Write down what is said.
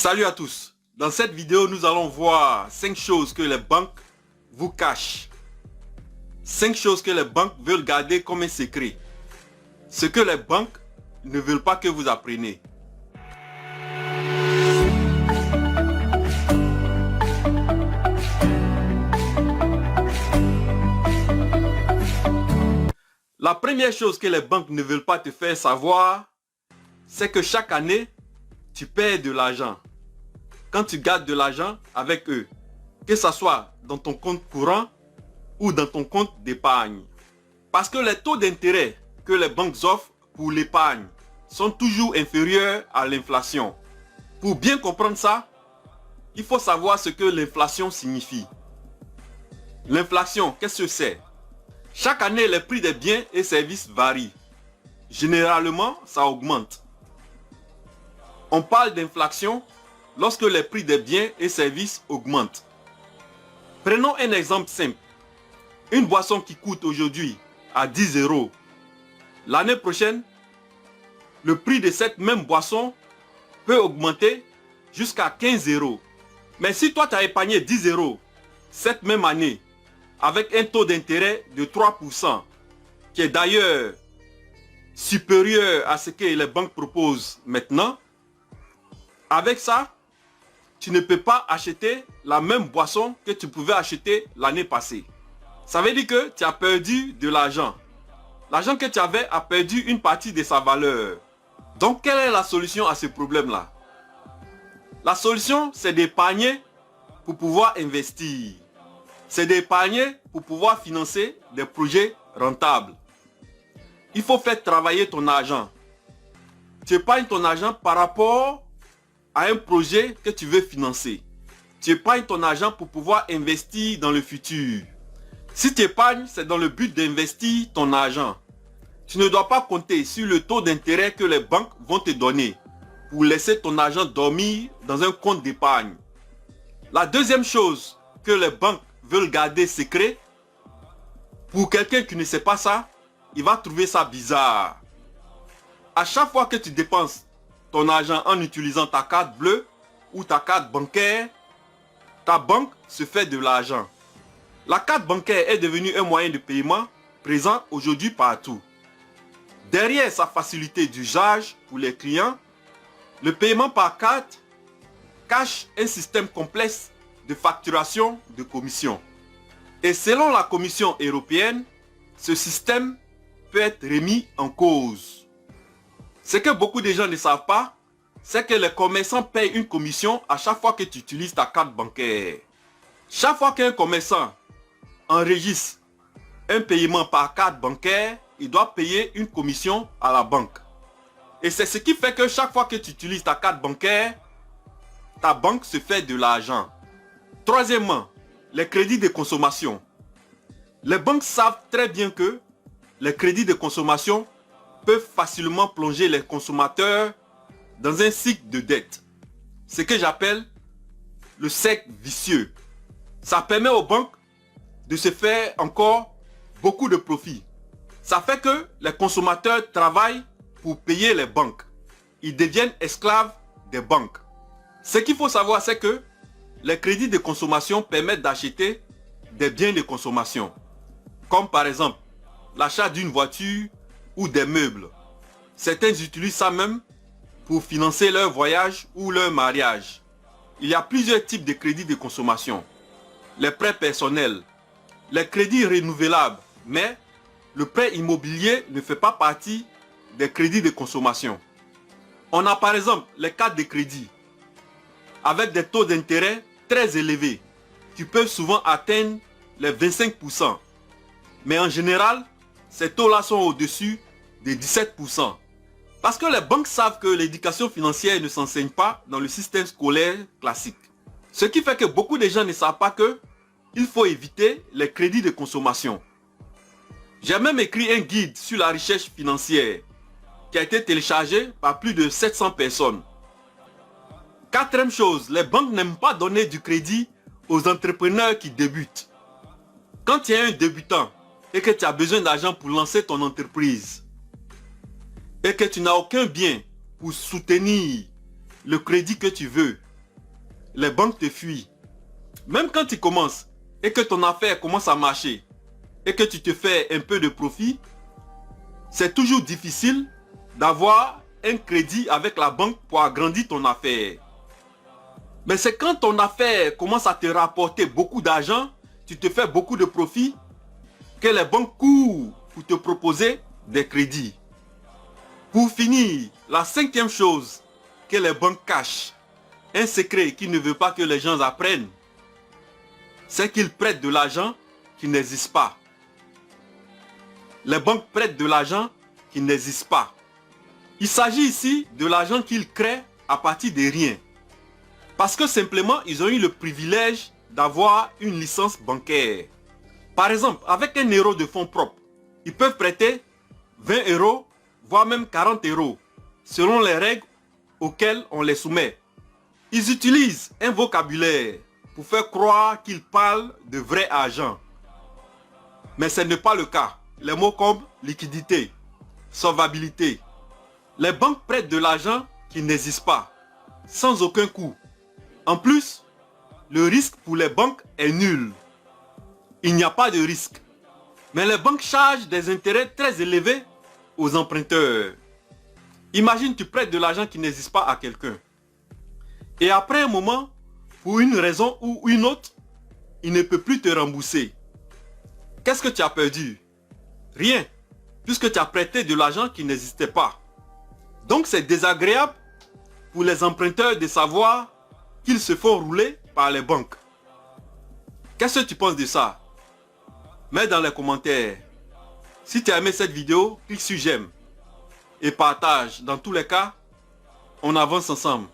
Salut à tous. Dans cette vidéo, nous allons voir 5 choses que les banques vous cachent. 5 choses que les banques veulent garder comme un secret. Ce que les banques ne veulent pas que vous appreniez. La première chose que les banques ne veulent pas te faire savoir, c'est que chaque année, tu perds de l'argent. Quand tu gardes de l'argent avec eux, que ce soit dans ton compte courant ou dans ton compte d'épargne. Parce que les taux d'intérêt que les banques offrent pour l'épargne sont toujours inférieurs à l'inflation. Pour bien comprendre ça, il faut savoir ce que l'inflation signifie. L'inflation, qu'est-ce que c'est? Chaque année, les prix des biens et services varient. Généralement, ça augmente. On parle d'inflation lorsque les prix des biens et services augmentent. Prenons un exemple simple. Une boisson qui coûte aujourd'hui à 10 €, l'année prochaine, le prix de cette même boisson peut augmenter jusqu'à 15 €. Mais si toi tu as épargné 10 € cette même année avec un taux d'intérêt de 3%, qui est d'ailleurs supérieur à ce que les banques proposent maintenant, avec ça, tu ne peux pas acheter la même boisson que tu pouvais acheter l'année passée. Ça veut dire que tu as perdu de l'argent. L'argent que tu avais a perdu une partie de sa valeur. Donc, quelle est la solution à ce problème-là? La solution, c'est d'épargner pour pouvoir investir. C'est d'épargner pour pouvoir financer des projets rentables. Il faut faire travailler ton argent. Tu épargnes ton argent par rapport à un projet que tu veux financer. Tu épargnes ton argent pour pouvoir investir dans le futur. Si tu épargnes, c'est dans le but d'investir ton argent. Tu ne dois pas compter sur le taux d'intérêt que les banques vont te donner pour laisser ton argent dormir dans un compte d'épargne. La deuxième chose que les banques veulent garder secret, pour quelqu'un qui ne sait pas ça, il va trouver ça bizarre. À chaque fois que tu dépenses ton argent en utilisant ta carte bleue ou ta carte bancaire, ta banque se fait de l'argent. La carte bancaire est devenue un moyen de paiement présent aujourd'hui partout. Derrière sa facilité d'usage pour les clients, le paiement par carte cache un système complexe de facturation de commissions. Et selon la Commission européenne, ce système peut être remis en cause. Ce que beaucoup de gens ne savent pas, c'est que les commerçants payent une commission à chaque fois que tu utilises ta carte bancaire. Chaque fois qu'un commerçant enregistre un paiement par carte bancaire, il doit payer une commission à la banque. Et c'est ce qui fait que chaque fois que tu utilises ta carte bancaire, ta banque se fait de l'argent. Troisièmement, les crédits de consommation. Les banques savent très bien que les crédits de consommation peuvent facilement plonger les consommateurs dans un cycle de dette. Ce que j'appelle le cercle vicieux. Ça permet aux banques de se faire encore beaucoup de profits. Ça fait que les consommateurs travaillent pour payer les banques. Ils deviennent esclaves des banques. Ce qu'il faut savoir, c'est que les crédits de consommation permettent d'acheter des biens de consommation. Comme par exemple l'achat d'une voiture ou des meubles. Certains utilisent ça même pour financer leur voyage ou leur mariage. Il y a plusieurs types de crédits de consommation. Les prêts personnels, les crédits renouvelables, mais le prêt immobilier ne fait pas partie des crédits de consommation. On a par exemple les cartes de crédit avec des taux d'intérêt très élevés qui peuvent souvent atteindre les 25%. Mais en général, ces taux-là sont au-dessus de 17%. Parce que les banques savent que l'éducation financière ne s'enseigne pas dans le système scolaire classique. Ce qui fait que beaucoup de gens ne savent pas qu'il faut éviter les crédits de consommation. J'ai même écrit un guide sur la recherche financière qui a été téléchargé par plus de 700 personnes. Quatrième chose, les banques n'aiment pas donner du crédit aux entrepreneurs qui débutent. Quand tu es un débutant et que tu as besoin d'argent pour lancer ton entreprise et que tu n'as aucun bien pour soutenir le crédit que tu veux les banques te fuient. Même quand tu commences et que ton affaire commence à marcher et que tu te fais un peu de profit, c'est toujours difficile d'avoir un crédit avec la banque pour agrandir ton affaire. Mais c'est quand ton affaire commence à te rapporter beaucoup d'argent, tu te fais beaucoup de profit, que les banques courent pour te proposer des crédits. Pour finir, la cinquième chose que les banques cachent, un secret qu'ils ne veulent pas que les gens apprennent, c'est qu'ils prêtent de l'argent qui n'existe pas. Les banques prêtent de l'argent qui n'existe pas. Il s'agit ici de l'argent qu'ils créent à partir de rien. Parce que simplement, ils ont eu le privilège d'avoir une licence bancaire. Par exemple, avec 1 euro de fonds propres, ils peuvent prêter 20 euros, voire même 40 euros, selon les règles auxquelles on les soumet. Ils utilisent un vocabulaire pour faire croire qu'ils parlent de vrai argent. Mais ce n'est pas le cas. Les mots comme liquidité, solvabilité. Les banques prêtent de l'argent qui n'existe pas, sans aucun coût. En plus, le risque pour les banques est nul. Il n'y a pas de risque. Mais les banques chargent des intérêts très élevés aux emprunteurs. Imagine, tu prêtes de l'argent qui n'existe pas à quelqu'un. Et après un moment, pour une raison ou une autre, il ne peut plus te rembourser. Qu'est-ce que tu as perdu? Rien, puisque tu as prêté de l'argent qui n'existait pas. Donc c'est désagréable pour les emprunteurs de savoir qu'ils se font rouler par les banques. Qu'est-ce que tu penses de ça? Mets dans les commentaires. Si tu as aimé cette vidéo, clique sur j'aime et partage. Dans tous les cas, on avance ensemble.